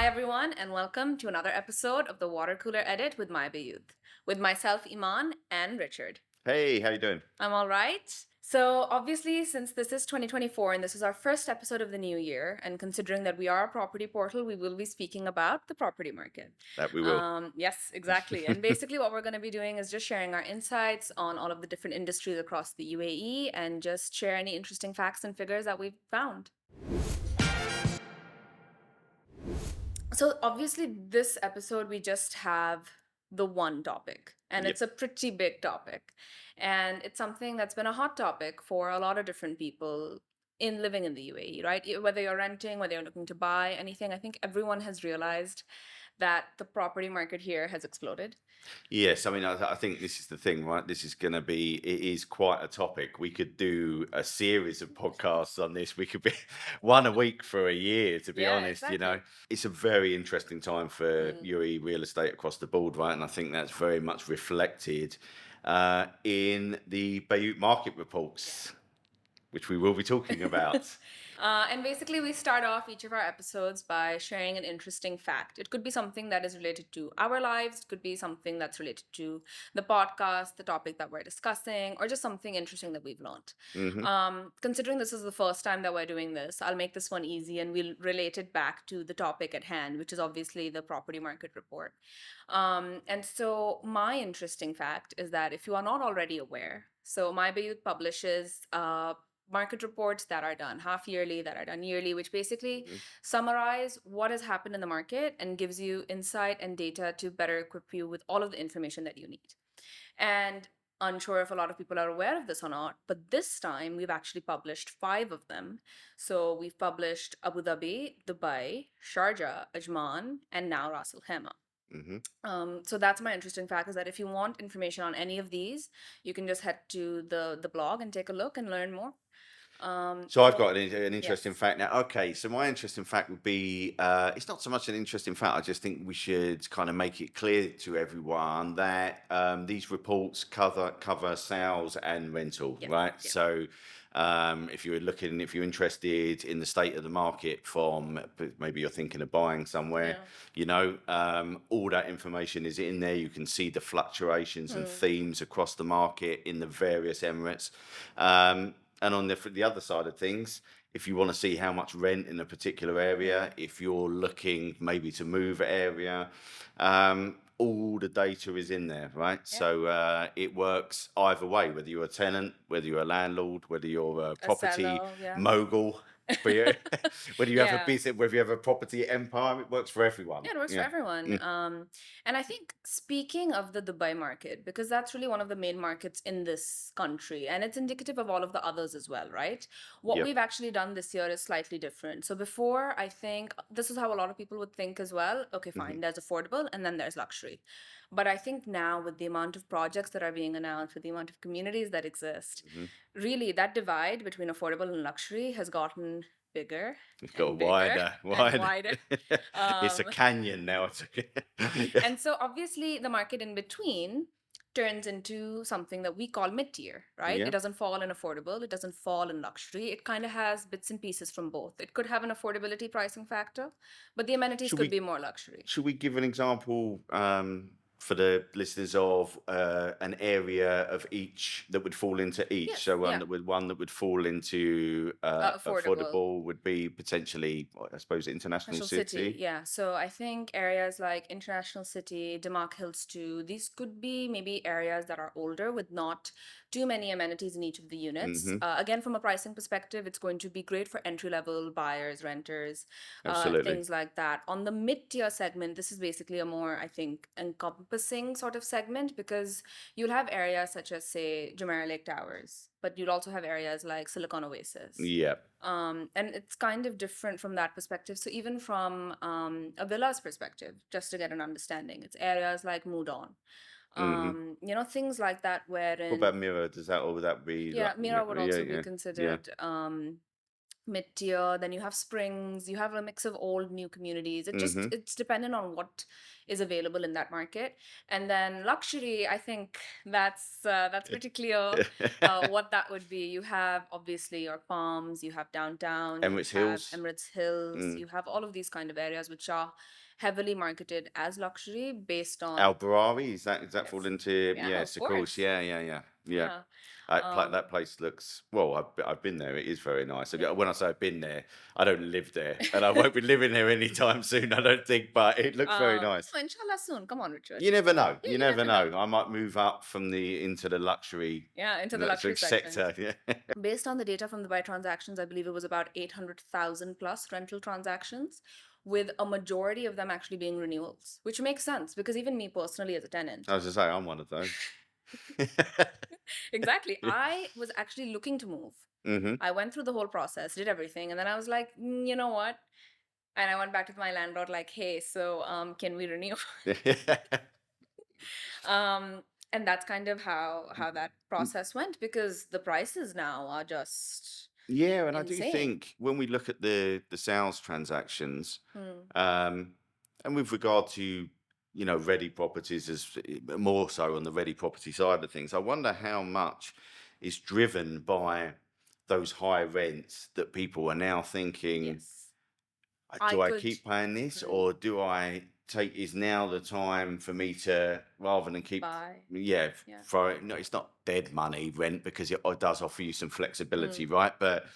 Hi, everyone, and welcome to another episode of the Watercooler Edit with mybayut. With myself, Eman, and Richard. Hey, how you doing? I'm all right. So, obviously, since this is 2024 and this is our first episode of the new year, and considering that we are a property portal, we will be speaking about the property market. That we will. Yes, exactly. And basically, what we're going to be doing is just sharing our insights on all of the different industries across the UAE and just share any interesting facts and figures that we've found. So obviously, this episode we just have the one topic, and Yep. it's a pretty big topic, and it's something that's been a hot topic for a lot of different people in living in the UAE, right? Whether you're renting, whether you're looking to buy anything, I think everyone has realized that the property market here has exploded. Yes, I mean, I think this is the thing, right? This is going to be, it is quite a topic. We could do a series of podcasts on this. We could be one a week for a year, to be Yeah, honest. exactly. It's a very interesting time for Mm. UAE real estate across the board, right? And I think that's very much reflected in the Bayut market reports, which we will be talking about. And basically, we start off each of our episodes by sharing an interesting fact. It could be something that is related to our lives, it could be something that's related to the podcast, the topic that we're discussing, or just something interesting that we've learned. Hmm. Considering this is the first time that we're doing this, I'll make this one easy and we'll relate it back to the topic at hand, which is obviously the property market report. And so, my interesting fact is that if you are not already aware, so My Bayut publishes market reports that are done half yearly, that are done yearly, which basically summarize what has happened in the market and gives you insight and data to better equip you with all of the information that you need. And unsure if a lot of people are aware of this or not, but this time we've actually published five of them. So we've published Abu Dhabi, Dubai, Sharjah, Ajman, and now Ras Al Khaimah. Hmm. So that's my interesting fact is that if you want information on any of these, you can just head to the blog and take a look and learn more. So I've So got an interesting yes. fact now. Okay, so my interesting fact would be it's not so much an interesting fact. I just think we should kind of make it clear to everyone that these reports cover sales and rental, Yes. right? Yeah. So if you're interested in the state of the market from maybe you're thinking of buying somewhere, Yeah. all that information is in there. You can see the fluctuations and Hmm. themes across the market in the various Emirates. And on the other side of things, if you want to see how much rent in a particular area, Hmm. if you're looking maybe to move area, all the data is in there, right? Yeah. So it works either way, whether you're a tenant, whether you're a landlord, whether you're a A property seller. Yeah. mogul, for you, whether you have a Yeah. business, whether you have a property empire, it works for everyone. Yeah, it works for Yeah. everyone. Mm. And I think speaking of the Dubai market, because that's really one of the main markets in this country, and it's indicative of all of the others as well, right? What Yep. we've actually done this year is slightly different. So before, I think this is how a lot of people would think as well. Okay, Hmm. fine, there's affordable and then there's luxury. But I think now with the amount of projects that are being announced, with the amount of communities that exist, Hmm. really that divide between affordable and luxury has gotten bigger It's got and bigger and wider. wider. It's a Um, canyon now. and so obviously the market in between turns into something that we call mid-tier, right? It Yeah. doesn't fall in affordable, it doesn't fall in luxury. It kind of has bits and pieces from both. It could have an affordability pricing factor, but the amenities Should could we be more luxury. Should we give an example for the listeners of an area of each that would fall into each? Yes, So yeah. one that would fall into Affordable. affordable would be potentially, I suppose, international International City, city. yeah. So I think areas like International City, Demark Hills too, these could be maybe areas that are older with not too many amenities in each of the units. Hmm. Again, from a pricing perspective, it's going to be great for entry level buyers, renters, Absolutely. things like that. On the mid tier segment, this is basically a more, I think, encompassing sort of segment because you'll have areas such as, say, Jumeirah Lake Towers, but you'll also have areas like Silicon Oasis. Yeah. And it's kind of different from that perspective. So even from a villa's perspective, just to get an understanding, it's areas like Mudon, Hmm. things like that, What wherein about Mirror? Does that or would that be yeah, like Mira would yeah, also be yeah, yeah? considered. mid-tier, then you have springs, you have a mix of old new communities. Mm-hmm. It's dependent on what is available in that market. And then luxury, I think that's pretty clear what that would be. You have obviously your Palms, you have downtown, you Emirates have Hills. Emirates Hills, Mm. you have all of these kind of areas which are heavily marketed as luxury based on. Al Barari, is that fall Yes. into? Yeah, of Yes, of course. course. Yeah. Yeah. That Um place looks well. I've been there. It is very nice. yeah. When I say I've been there, I don't live there, and I won't be living there anytime soon. I don't think, but it looks very nice. No, inshallah soon. Come on, Richard. You never know. Yeah, You you never never know. know. I might move up from the into the Yeah, into the luxury luxury segment. sector. Yeah. Based on the data from the buy transactions, I believe it was about 800,000 plus rental transactions, with a majority of them actually being renewals, which makes sense because even me personally as a tenant, I was to say I'm one of those. exactly, I was actually looking to move. Hmm. I went through the whole process, did everything, and then I was like, you know what? And I went back to my landlord like, hey, so can we renew? um, and that's kind of how that process went because the prices now are just Yeah, and I do insane. think when we look at the sales transactions, Hmm. um, and with regard to ready properties as more so on the ready property side of things, I wonder how much is driven by those high rents that people are now thinking, Yes. I do I could. keep paying this Mm, or do I take is now the time for me to rather than keep buy. yeah Yeah. throw it no it's not dead money rent because it does offer you some flexibility, Mm. right? But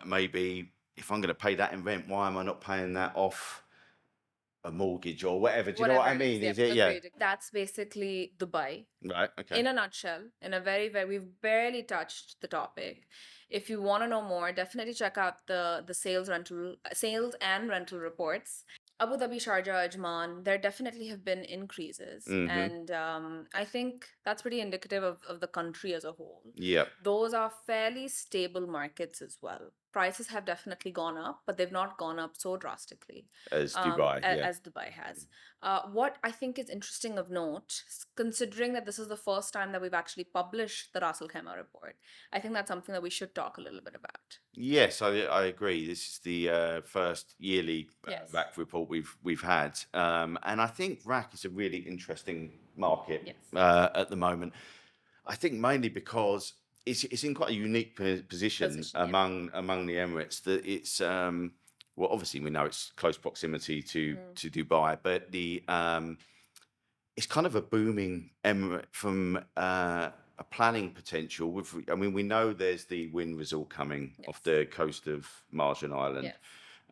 maybe if I'm going to pay that in rent, why am I not paying that off a mortgage or whatever? Do you know what Whatever I it is. mean? Yep. Is it yeah, Agreed. That's basically Dubai right, okay. in a nutshell. In a we've barely touched the topic. If you want to know more, definitely check out the sales and rental reports. Abu Dhabi, Sharjah, Ajman, there definitely have been increases. Mm-hmm. And I think that's pretty indicative of the country as a whole. Yep. Those are fairly stable markets as well. Prices have definitely gone up, but they've not gone up so drastically As Dubai, yeah. as Dubai has. What I think is interesting of note, considering that this is the first time that we've actually published the Ras Al Khaimah report, I think that's something that we should talk a little bit about. Yes, I agree. This is the first yearly Yes. RAC report we've had, and I think RAC is a really interesting market Yes. at the moment. I think mainly because it's in quite a unique position Position, yeah. among the Emirates. That it's well, obviously we know it's close proximity Mm, to Dubai, but the it's kind of a booming emirate from a planning potential. I mean, we know there's the wind resort coming off yes. the coast of Marjan Island, Yes.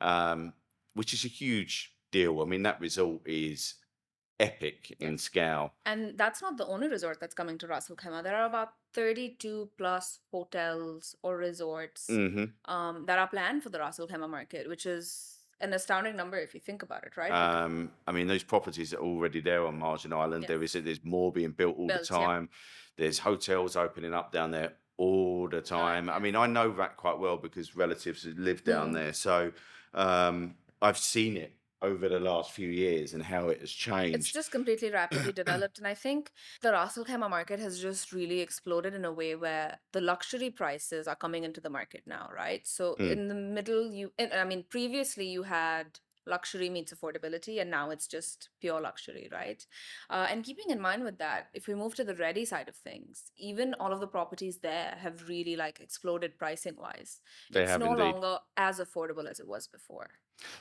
um, which is a huge deal. I mean, that resort is epic in Yes. scale. And that's not the only resort that's coming to Ras Al Khaimah. There are about 32 plus hotels or resorts Hmm. that are planned for the Ras Al Khaimah market, which is an astounding number if you think about it, right? Because I mean, those properties are already there on Margin Island. yes, There's more being built all the built, yep. time. There's hotels opening up down there all the Time, time. I yeah. mean, I know that quite well because relatives live down Hmm. there. So I've seen it over the last few years and how it has It's changed. just completely rapidly developed. And I think the Ras Al Khaimah market has just really exploded in a way where the luxury prices are coming into the market now, right? So Mm, in the middle, I mean, previously you had luxury meets affordability, and now it's just pure luxury, right? And keeping in mind with that, if we move to the ready side of things, even all of the properties there have really like exploded pricing wise. they It's have no indeed. longer as affordable as it was before.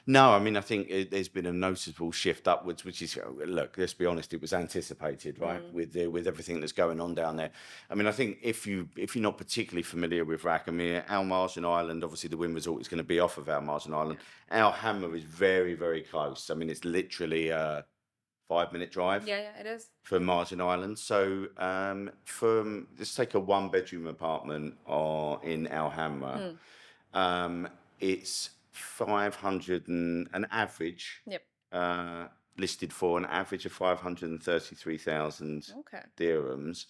No, I mean, I think there's been a noticeable shift upwards, which is, look, let's be honest, it was anticipated, right, Mm. with everything that's going on down there. I mean, I think if you're not particularly familiar with RAC, I mean, Al Marjan Island, obviously the wind resort is going to be off of Al Marjan Yeah. Island. Al Hammer is very, very close. I mean, it's literally a 5 minute drive Yeah, yeah, it is. from Marjan Island. So from let's take a one bedroom apartment or in Al Hamra. Hmm. Um, it's 500 and an average Yep. uh, listed for an average of 533,000 Okay. dirhams,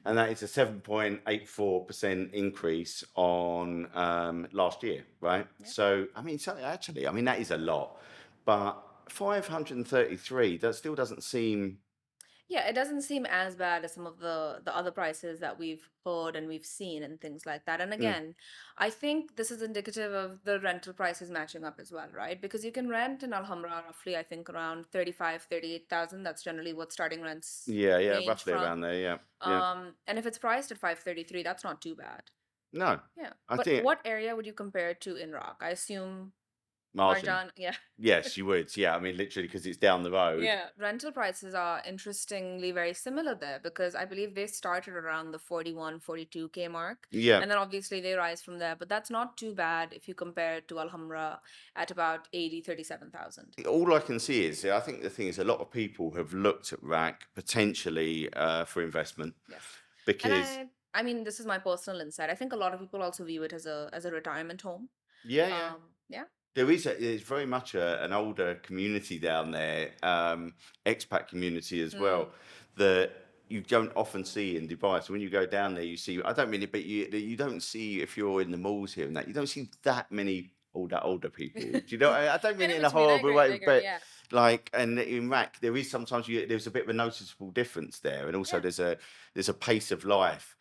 and that is a 7.84% increase on last year, right? Yeah. So I mean, actually, I mean that is a lot, but 533 that still doesn't seem Yeah, it doesn't seem as bad as some of the other prices that we've heard and we've seen and things like that. And Mm. again, I think this is indicative of the rental prices matching up as well, right? Because you can rent in Alhambra roughly, I think around 35, 38,000. That's generally what starting rents Yeah, yeah, range roughly around from. there. Yeah, yeah. And if it's priced at 533, that's not too bad. No, Yeah. I But think what area would you compare it to in Rock? I assume margin. Marjan, yeah. Yes, you would. Yeah, I mean, literally, because it's down the road. Yeah, rental prices are interestingly very similar there because I believe they started around the 41, 42K mark. Yeah. And then obviously they rise from there, but that's not too bad if you compare it to Alhambra at about 80, 37,000. All I can see is, I think the thing is, a lot of people have looked at rack potentially for investment Yes. And because, I mean, this is my personal insight. I think a lot of people also view it as a retirement home. yeah, yeah, Yeah. there's very much an older community down there, expat community as Hmm. well, that you don't often see in Dubai. So when you go down there, you see, I don't mean it, but you don't see, if you're in the malls here and that, you don't see that many older people. Do you know? I don't I mean know it in a what you mean. I horrible agree. I way, agree. but Yeah. like, and in Iraq, there is sometimes there's a bit of a noticeable difference there, and also Yeah. there's a pace of life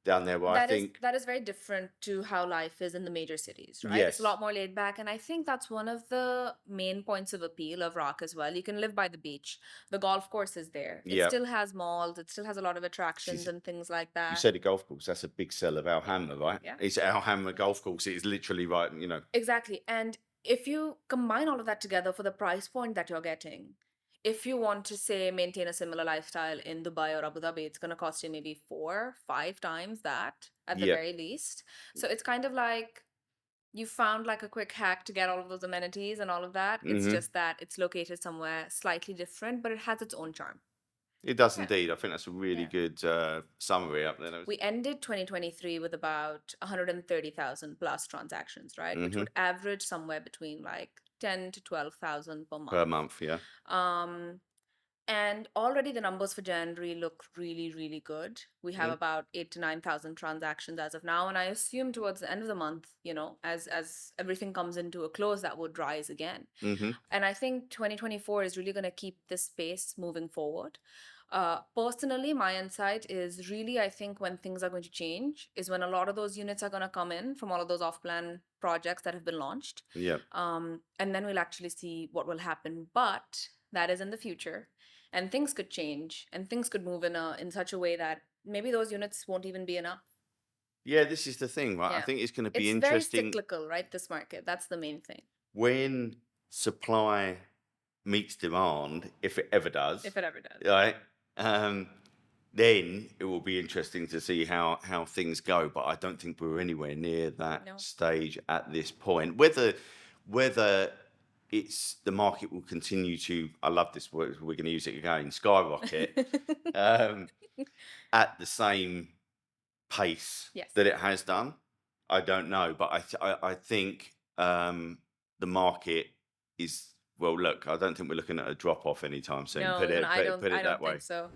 down there where I That is think, that is very different to how life is in the major cities, right? It's a yes, lot more laid back, and I think that's one of the main points of appeal of Rock as well. You can live by the beach. The golf course is there. It yeah. still has malls. It still has a lot of attractions She's and things like You that. said a golf course. That's a big sell of Al Yeah. Hamra, right? Yeah. It's Al Hamra golf course. It is literally right. You know. Exactly. And if you combine all of that together for the price point that you're getting, if you want to say maintain a similar lifestyle in Dubai or Abu Dhabi, it's going to cost you maybe 4, 5 times that at the Yeah. very least. So it's kind of like you found like a quick hack to get all of those amenities and all of that. It's Hmm. just that it's located somewhere slightly different, but it has its own charm. It does Yeah. indeed. I think that's a really Yeah. good summary up there. We ended 2023 with about 130,000 plus transactions, right? Which Mm-hmm. would average somewhere between like 10 to 12,000 per Per month. month, yeah. Um, and already the numbers for January look really, really good. We have about 8 to 9,000 transactions as of now, and I assume towards the end of the month, as everything comes into a close, that would rise again. Mm-hmm. And I think 2024 is really going to keep this pace moving forward. Personally, my insight is really, I think when things are going to change is when a lot of those units are going to come in from all of those off-plan projects that have been launched. Yeah. And then we'll actually see what will happen. But that is in the future, and things could change, and things could move in such a way that maybe those units won't even be enough. Yeah. This is the thing, right? I Yeah, think it's going to be it's very interesting cyclical, right? This market, that's the main thing. when supply meets demand, if it ever does, If it ever does. right? Um, then it will be interesting to see how things go. But I don't think we're anywhere near that No. stage at this point. Whether it's the market will continue to, I love this word, we're going to use it again, skyrocket um, at the same pace Yes. that it has done. I don't know, but I think the market is, well. Look, I don't think we're looking at a drop off anytime soon. No, even Put I it that don't way. think so.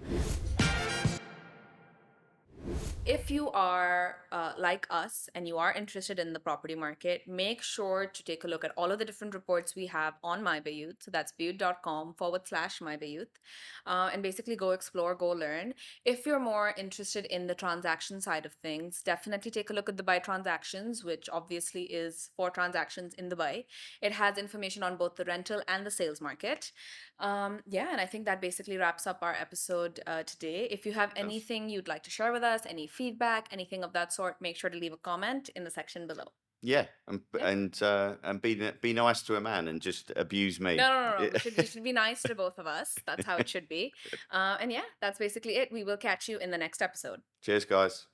If you are like us and you are interested in the property market, make sure to take a look at all of the different reports we have on mybayut. So that's bayut.com/mybayut. And basically go explore, go learn. If you're more interested in the transaction side of things, definitely take a look at the buy transactions, which obviously is for transactions in Dubai. It has information on both the rental and the sales market. Yeah, and I think that basically wraps up our episode today. If you have Does. anything you'd like to share with us, any feedback, anything of that sort, make sure to leave a comment in the section below. Yeah, Yeah. and be nice to a man and just abuse me. No, no, no, no. You should be nice to both of us. That's how it should be. And yeah, that's basically it. We will catch you in the next episode. Cheers, guys.